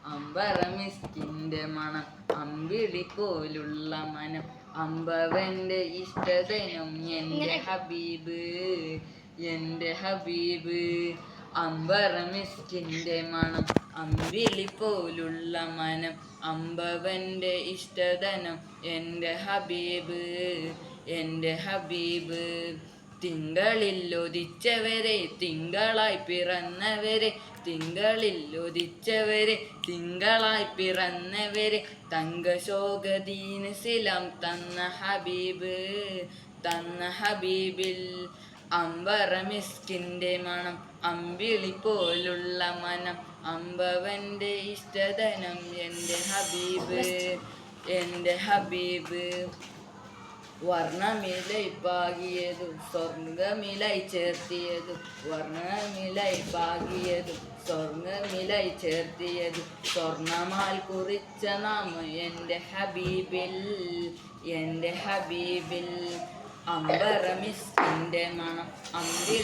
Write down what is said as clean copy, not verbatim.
അമ്പറമിസ്കിന്റെ മണം അമ്പിളി പോലുള്ള മനം അമ്പവന്റെ ഇഷ്ടദൈനം എൻ്റെ ഹബീബ് എൻ്റെ ഹബീബ് അമ്പറമിസ്കിന്റെ മണം അമ്പിളി പോലുള്ള മനം അമ്പവന്റെ ഇഷ്ടദനം എൻ്റെ ഹബീബ് എൻ്റെ ഹബീബ് തിങ്കളിൽ ഉദിച്ചവരെ തിങ്കളായി പിറന്നവരെ തിങ്കളിൽ ഉദിച്ചവരെ തിങ്കളായി പിറന്നവരെ തങ്കശോകദീന് സിലം തന്ന ഹബീബിൽ അമ്പറമിസ്കിന്റെ മണം അമ്പിളി പോലുള്ള മനം അമ്പവന്റെ ഇഷ്ടദനം എൻ്റെ ഹബീബ് വർണ്ണമിലൈ പാകിയതു സ്വർഗമിലായി ചേർത്തിയതു വർണ്ണമിലായി പാകിയതു സ്വർഗമിലായി ചേർത്തിയതു സ്വർണമാൽ കുറിച്ച നാമം എൻ്റെ ഹബീബിൽ അമ്പറമിസ്കിന്റെ മണം അമ്പിളി